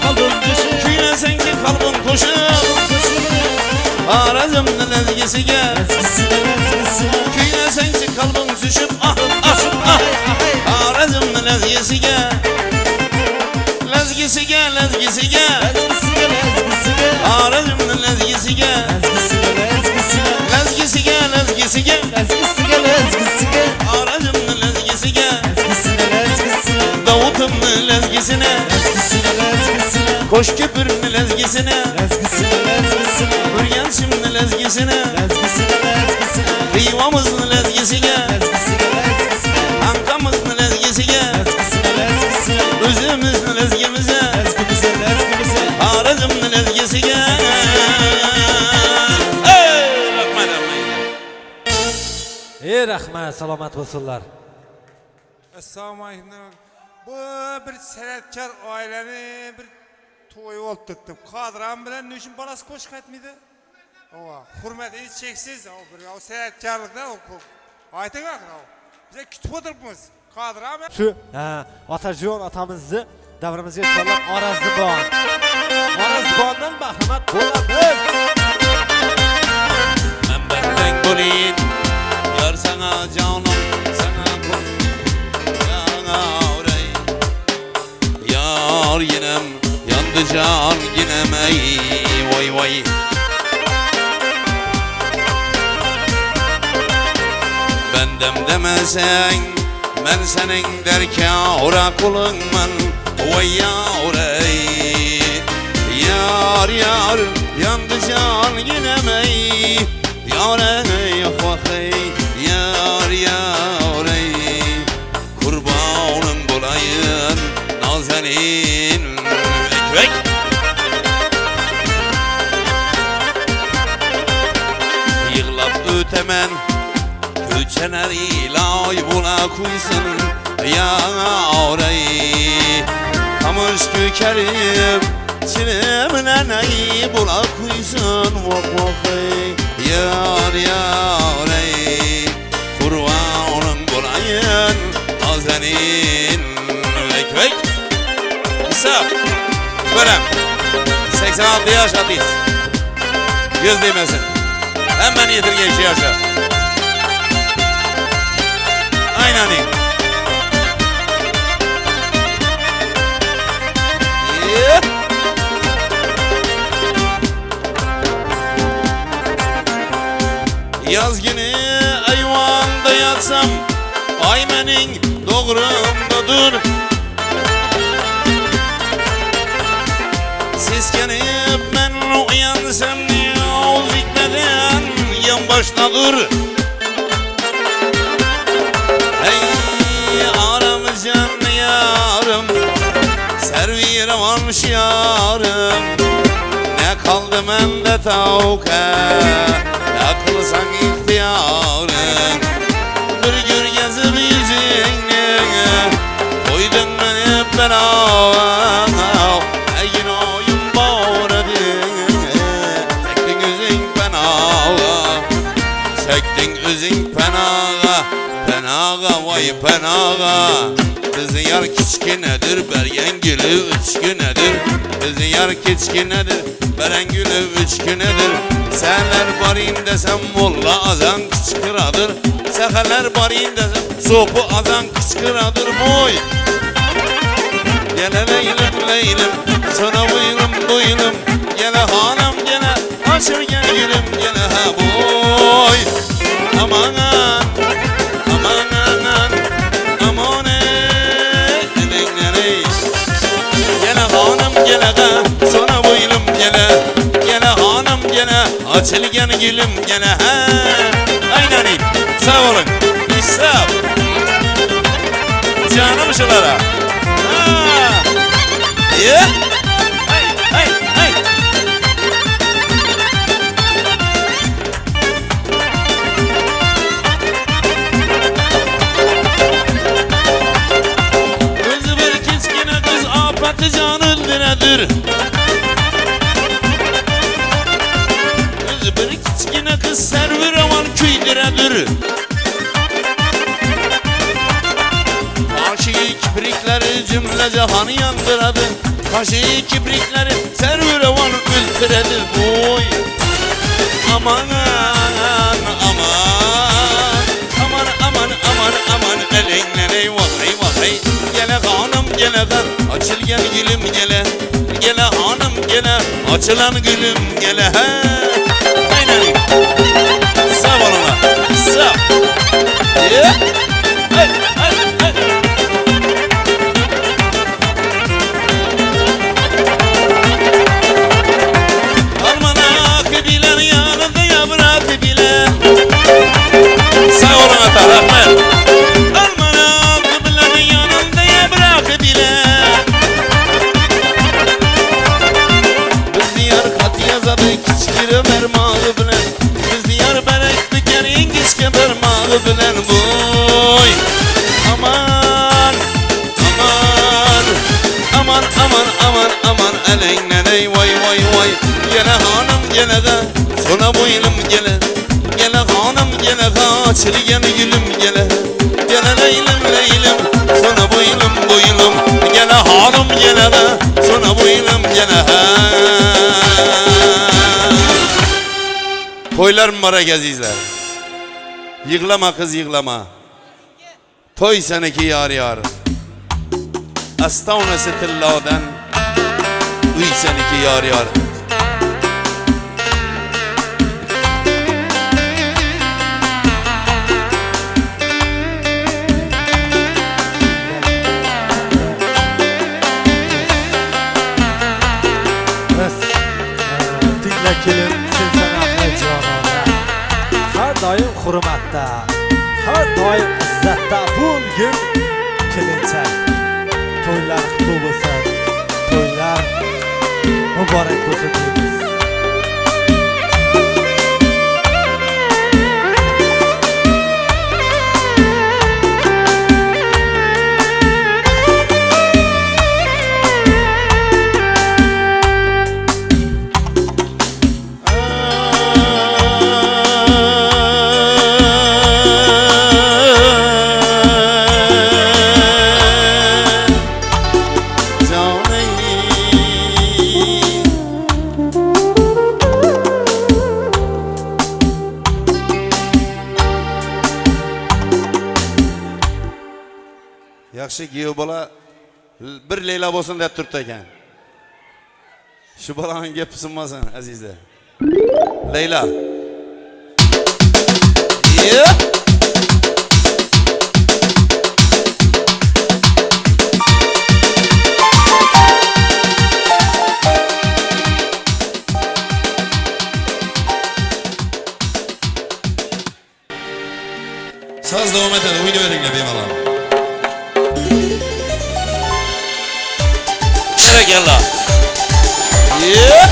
kalbim düşüp, Kuynasan ki kalbim koşup düşüp. Xorazmni lezgisiga Lezgisiga, lezgisiga. Kuynasan ki kalbim düşüp Xorazmni lezgisiga Lezgisiga, lezgisiga Lezgisiga, lezgisiga. Xorazmni lezgisiga Lezgisiga, lezgisiga. Lezgisiga, lezgisiga Lezgisiga, lezgisiga. Xorazmni lezgisiga Lezgisiga, lezgisiga. Davut'umni lezgisine Lezgisiga, lezgisiga. Koşköpürni lezgisine Lezgisiga, lezgisiga. Hürgençimni lezgisine Lezgisiga, lezgisiga. Kıyvamızın lezgisiga Lezgisiga, lezgisiga. Ankamızın lezgisiga Lezgisiga, lezgisiga. Özümüzün lezgimize Lezgimize, lezgimize. Xorazmni lezgisiga Ey rahmet Ey rahmat, salomat bo'lsinlar. Assalomu alaykum. Bu bir san'atkor oilani bir to'y olib tutdim. Qodiram bilan ne uchun bolasi qo'shiq aytmaydi? Ova, hurmatingiz cheksiz. Bir san'atkorlikda ayting axir. Biz kutib o'tiribmiz. Qodiram Shu Otajon otamizni davrimizga cho'llab Orazdibon. Orazdibondan bahramand bo'lamiz. Men benden bo'lin Yar sana canım sana kul Yana oray Yar yinem yandı can yinem ey Vay vay Bendem demesen ben senin derken ora kulunman Vay yar ey Yar yar yandı can yinem ey Yar ey vay yar yar ey Kurbanım bulayın nazenin ekmek Yığlap ötemen Köçener ilay buna kuysun yar ey Kamış kökerim çilimle neyi buna kuysun vak ey Yar yar ey Kurbanım bulayın nazenin ekmek İsa Görem 86 yaş atıyız Göz değmesin Hemen yedirge işi yaşa Aynen Yaz günü ayvanda yatsam Ay menin doğrumdadır Seskenip ben uyansam Yavuz hikmeden yan başladır Hey aramızcan yarım Servire varmış yarım Ne kaldı mende tavke Ne kılsan ihtiyarım Bir gür gezip yüzünü Koydun beni beraber Her gün oyun bağırdı Çektin üzün penağa Çektin üzün penağa Penağa vay penağa Bizim yar kiçkinedir Bergen gülü üç günedir Bizim yar kiçkinedir Beren gülü üç günedir Seherler barayım desem Molla azan kıçkıradır Seherler barayım desem Sopu azan kıçkıradır Boy Gele leylim leylim Sana buyurun buyurun Gele hanım gele açılgan gülüm gele ha boy. Aman aman aman ey. Gele hanım gele sonra boylum gele. Gele hanım gele açılgan gülüm gele ha. Aynen sağ olun. İsap. Canım şulara. Yeah. Hey. Özü bir kiskine kız afeti can öldüredir. Özü bir kiskine kız servi aman küydüredir. Karşı kiprikleri cümle cihanı yandıradı. Karşı kiprikleri servi aman öldüredir. Boy. Aman elinleri vay. Gele hanım gele açılgan gülüm gele. Gele hanım gele açılan gülüm gele he. Aynen. Sağ olun. Sağ. Yeah. Hey. Almanak bilen yanında yaprak bile. Sağ olun ata rahmet. Almanak bilen yanında yaprak bile. Biz diyar kat yazadı kiçkiri mermağı bilen. Biz diyar berek diker İngilizce bermağı bilen. Boy. Aman elinleri vay. Gele hanım gele sonra boylum gele. Gele hanım gele açılgan gülüm gele. Gele leylim sonra boylum. Gele hanım gele sonra boylum gele. Toylarım var azizler. Yıglama kız yıglama. Toy seneki yar. Astavnası tilladan uy seneki yar. Dinle kelim sen ahmet canana. Her daim hürmetdə, her daim izzətdə bugün kelinçək. Toylar kutlu olsun, toylar mübarek olsun deyimiz. Yaxshi giyo bola bir Leyla bo'lsin deb turibdi ekan. Shu bolaning gapi sinmasin azizlar. Leyla. Yeah. Saz devam edelim, oyunu verin de benim Gel. Yeah.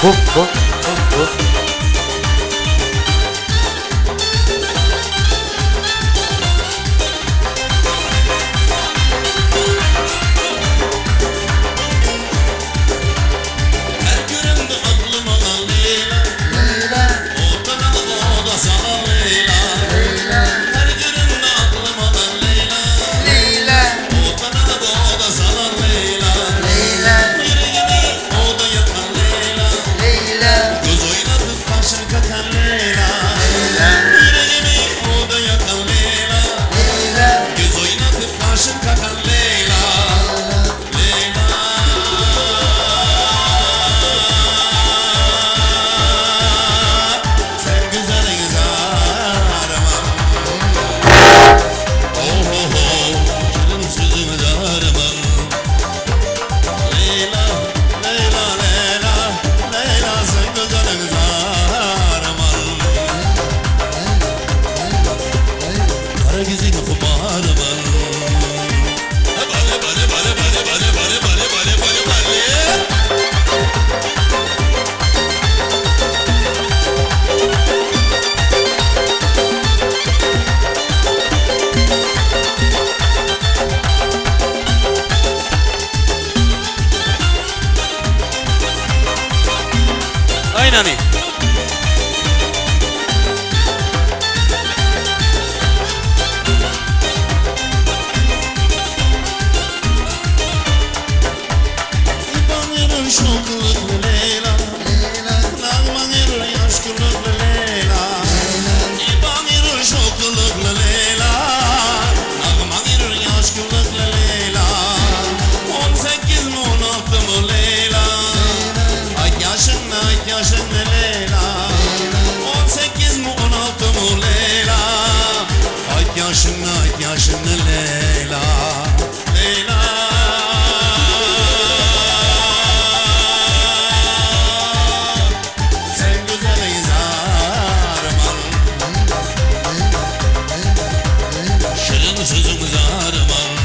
Bum bum bum bum. Her günümde aklım olan Leyla Ortada o da sana Leyla Her günümde aklım olan Leyla Ortada o da sana Leyla Yüreğimi o da yakan Leyla Göz oynatıp karşın kakan Leyla Yüreğimi o da yakan Leyla Göz oynatıp karşın kakan Leyla Sen güzel zarıma Oh oh oh Şirin sözüm zarıma Leyla, Leyla, Leyla Leyla sen güzel zarıma Kara güzel kumarıma Bale bale bale bale bale bale bale bale bale bale Aynen. İbanırın şokluklu Leyla Nağmanırın yaşkınlıklı Leyla İbanırın şokluklu Leyla Nağmanırın yaşkınlıklı Leyla 18 mi 16 mı Leyla Ay yaşın ne Leyla 18 mi 16 mı Leyla Ay yaşın ne Leyla Leyla Sen güzel zarıman Şirin sözüm zarıman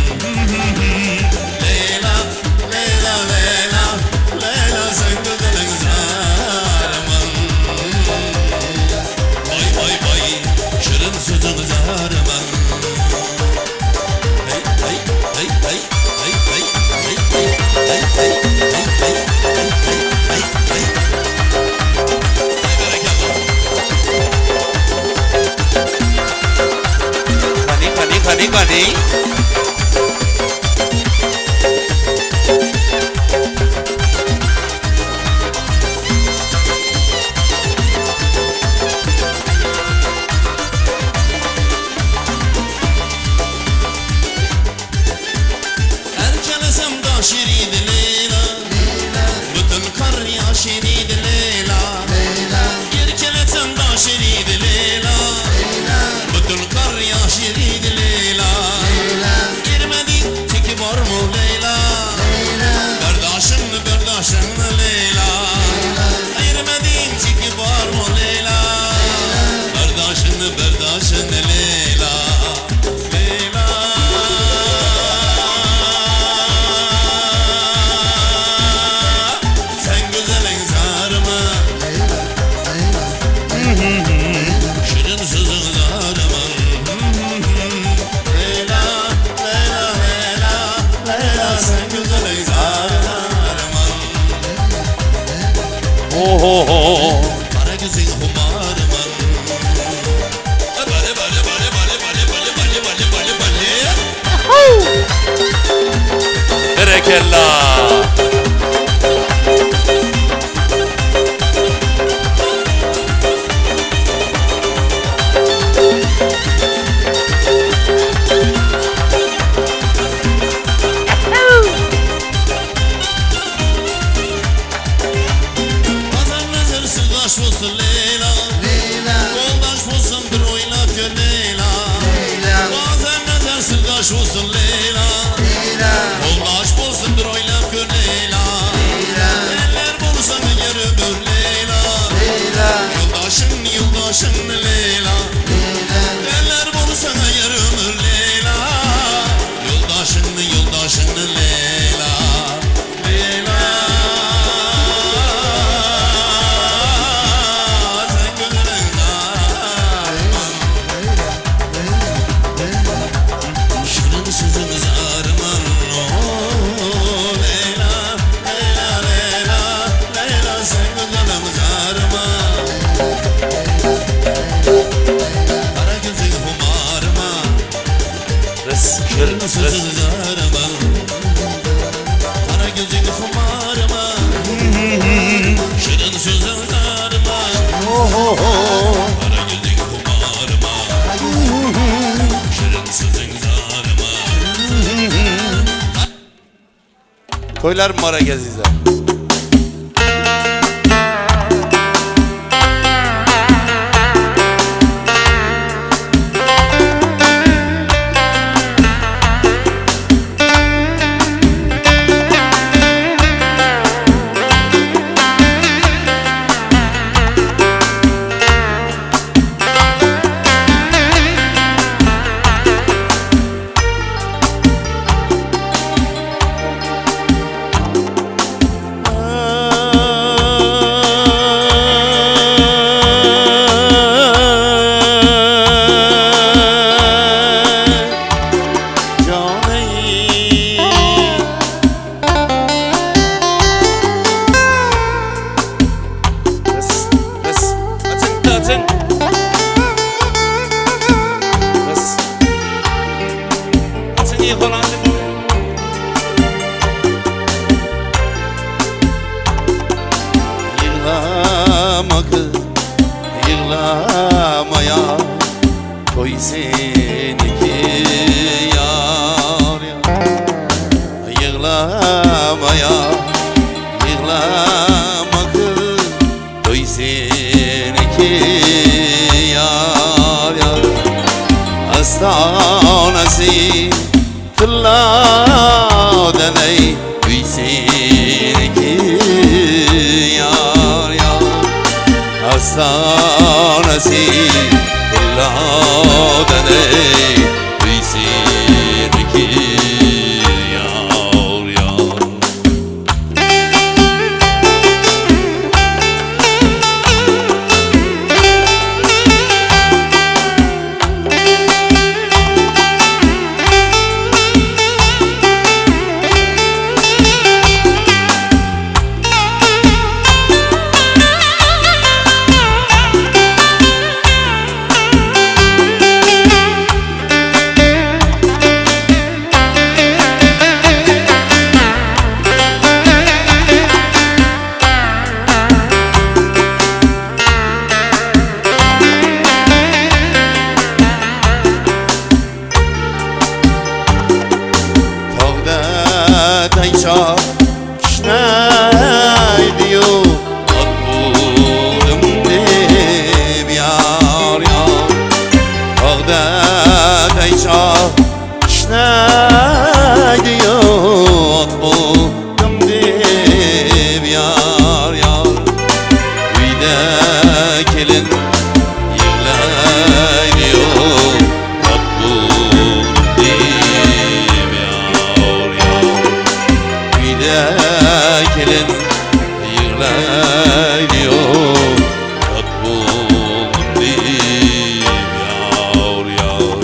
Leyla, Leyla, Leyla Leyla sen güzel zarıman Vay vay vay Şirin sözüm zarıman Hey hey hey hey hey hey hey hey hey hey hey hey hey Kani. Erkelesem da şiriydi Leyla Bütün kar yaşiriydi Leyla Erkelesem da şiriydi Leyla Bütün kar yaşiriydi Leyla Girmedi teki var mı Leyla Kardeşin Leyla Girmedi teki var mı Leyla Kardeşin Leyla Leyla Sen güzel zarıma Şirin sözün zarıma Leyla, Leyla, Leyla Leyla sen güzel zarıma Oho. Para güzel humarıma Bale bale bale bale bale bale bale bale bale bale Berekella. Pazar nazar sırdaş olsun Leyla Yoldaş olsun bir oynap gör Leyla Pazar nazar sırdaş olsun Leyla Yoldaş olsun bir oynap gör Leyla Eller bulsan yer ömür Leyla Yoldaşın Leyla Eller bulsan yer ömür Leyla Yoldaşın Leyla Leyla sızlarıma Kara gözün kumarıma Şirin sözlerime Kara gözün kumarıma Şirin sözlerime Toylar Mara Geziz'de. Yığlama kız, yığlama ya Koy seninki yar ya Yığlama ya, yığlama kız Koy seninki yar ya Hastanesi kılladan ey Koy seninki yar ya Hastanesi kılladan ey Koy seninki yar ya Tayşa kişney diyor Atbuldum deb yar yar Ağda Tayşa kişney diyor Atbuldum deb yar yar Uyda kelin yığlay diyor Atbuldum deb yar yar Kelin yığlay diyor Atbuldum deb yar yar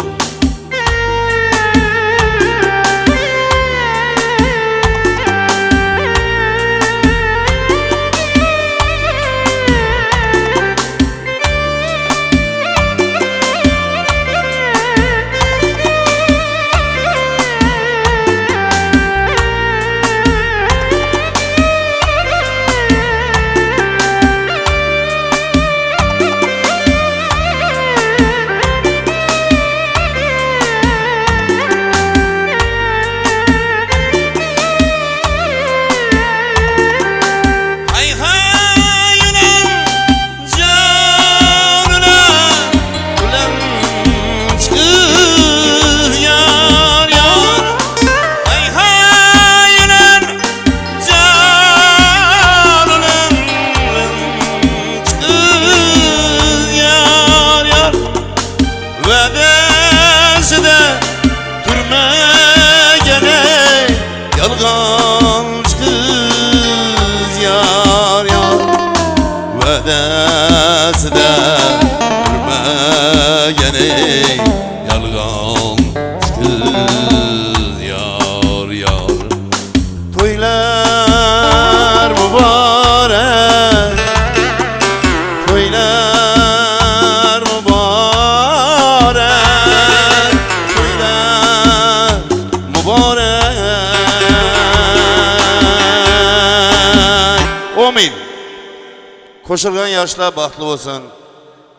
Koşulgan yaşlar baxtlı olsun.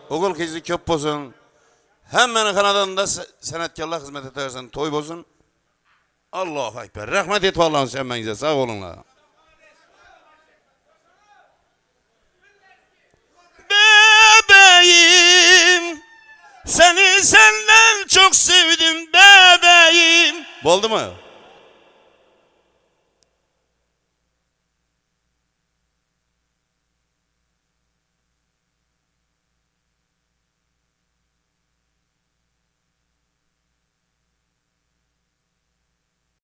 Oğul kızı köp olsun. Hemen kanadında sanatkarlar hizmet edersen toy olsun. Allahu Ekber. Rahmet et Allah'ın sevmenize. Sağ olunlar. Bebeğim, seni senden çok sevdim bebeğim. Oldu mu?